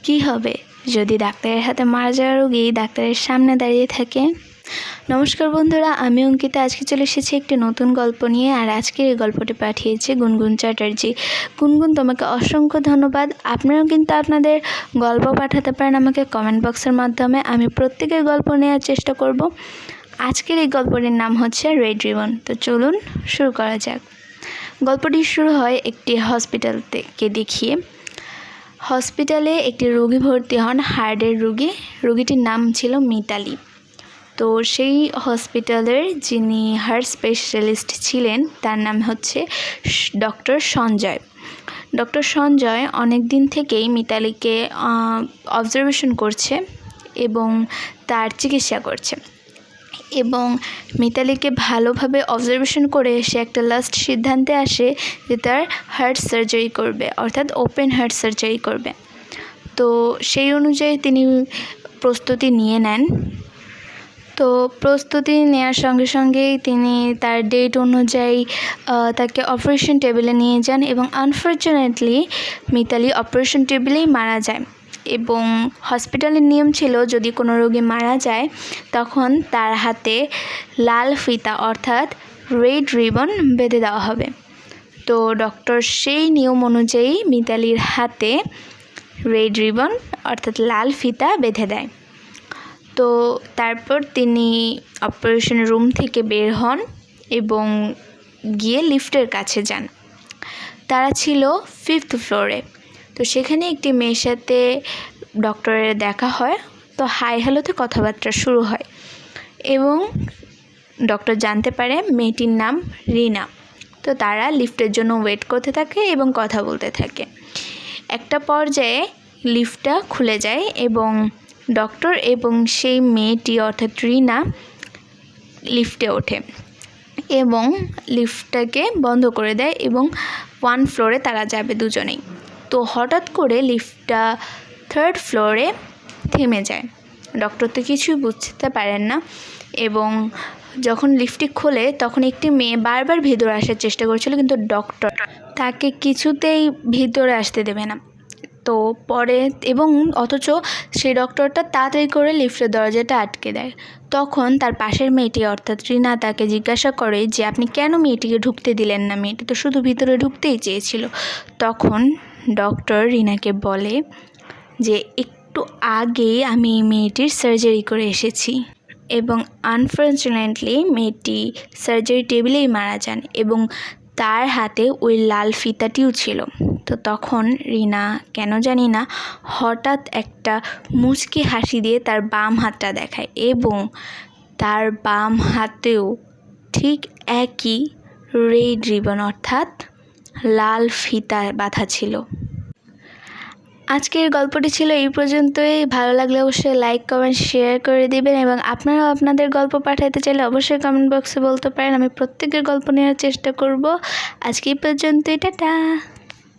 কি হবে যদি ডাক্তারের হাতে মারা যাওয়া রোগী ডাক্তারের সামনে দাঁড়িয়ে থাকে। নমস্কার বন্ধুরা, আমি অঙ্কিতা। আজকে চলে এসেছি একটি নতুন গল্প নিয়ে। আর আজকের এই গল্পটি পাঠিয়েছে গুনগুন চ্যাটার্জি। গুনগুন, তোমাকে অসংখ্য ধন্যবাদ। আপনারাও কিন্তু আপনাদের গল্প পাঠাতে পারেন আমাকে কমেন্ট বক্সের মাধ্যমে। আমি প্রত্যেকের গল্প নেওয়ার চেষ্টা করব। আজকের এই গল্পটির নাম হচ্ছে রেড রিবন। তো চলুন শুরু করা যাক। গল্পটি শুরু হয় একটি হসপিটাল থেকে দেখিয়ে। হসপিটালে একটি রোগী ভর্তি হন, হার্টের রোগীটির নাম ছিল মিতালি। তো সেই হসপিটালের যিনি হার্ট স্পেশালিস্ট ছিলেন তার নাম হচ্ছে ডক্টর সঞ্জয়। ডক্টর সঞ্জয় অনেক দিন থেকেই মিতালিকে অবজারভেশন করছে এবং তার চিকিৎসা করছে, এবং মিতালিকে ভালোভাবে অবজারভেশন করে সে একটা লাস্ট সিদ্ধান্তে আসে যে তার হার্ট সার্জারি করবে, অর্থাৎ ওপেন হার্ট সার্জারি করবে। তো সেই অনুযায়ী তিনি প্রস্তুতি নিয়ে নেন। তো প্রস্তুতি নেওয়ার সঙ্গে সঙ্গেই তিনি তার ডেট অনুযায়ী তাকে অপারেশন টেবিলে নিয়ে যান, এবং আনফর্চুনেটলি মিতালি অপারেশন টেবিলেই মারা যায়। এবং হসপিটালের নিয়ম ছিল যদি কোনো রোগী মারা যায় তখন তার হাতে লাল ফিতা অর্থাৎ রেড রিবন বেঁধে দেওয়া হবে। তো ডক্টর সেই নিয়ম অনুযায়ী মিতালির হাতে রেড রিবন অর্থাৎ লাল ফিতা বেঁধে দেয়। তো তারপর তিনি অপারেশন রুম থেকে বের হন এবং গিয়ে লিফটের কাছে যান। তারা ছিল 5th ফ্লোরে। তো সেখানে একটি মেয়ের সাথে ডক্টরের দেখা হয়। তো হাই হ্যালোতে কথাবার্তা শুরু হয় এবং ডক্টর জানতে পারে মেয়েটির নাম রিনা। তো তারা লিফটের জন্য ওয়েট করতে থাকে এবং কথা বলতে থাকে। একটা পর্যায়ে লিফটটা খুলে যায় এবং ডক্টর এবং সেই মেয়েটি অর্থাৎ রিনা লিফটে ওঠে এবং লিফটটাকে বন্ধ করে দেয় এবং 1 ফ্লোরে তারা যাবে দুজনেই। তো হঠাৎ করে লিফটটা 3rd ফ্লোরে থেমে যায়। ডক্টর তো কিছুই বুঝতে পারেন না, এবং যখন লিফটটি খোলে তখন একটি মেয়ে বারবার ভিতরে আসার চেষ্টা করছিল, কিন্তু ডক্টর তাকে কিছুতেই ভিতরে আসতে দেবে না। তো পরে এবং অথচ সেই ডক্টরটা তাড়াতাড়ি করে লিফটের দরজাটা আটকে দেয়। তখন তার পাশের মেয়েটি অর্থাৎ রিনা তাকে জিজ্ঞাসা করে যে আপনি কেন মেয়েটিকে ঢুকতে দিলেন না, মেয়েটি তো শুধু ভিতরে ঢুকতেই চেয়েছিল। তখন ডক্টর রিনাকে বলে যে একটু আগেই আমি এই মেয়েটির সার্জারি করে এসেছি, এবং আনফর্চুনেটলি মেয়েটি সার্জারি টেবিলেই মারা যান এবং তার হাতে ওই লাল ফিতাটিও ছিল। তো তখন রিনা কেন জানি না হঠাৎ একটা মুচকি হাসি দিয়ে তার বাম হাতটা দেখায়, এবং তার বাম হাতেও ঠিক একই রেড রিবন অর্থাৎ লাল ফিতা বাঁধা ছিল। আজকের গল্পটি ছিল এই পর্যন্তই। ভালো লাগলে অবশ্যই লাইক কমেন্ট শেয়ার করে দিবেন, এবং আপনারাও আপনাদের গল্প পাঠাতে চাইলে অবশ্যই কমেন্ট বক্সে বলতে পারেন। আমি প্রত্যেকের গল্প নেওয়ার চেষ্টা করব। আজকে এই পর্যন্তই, টাটা।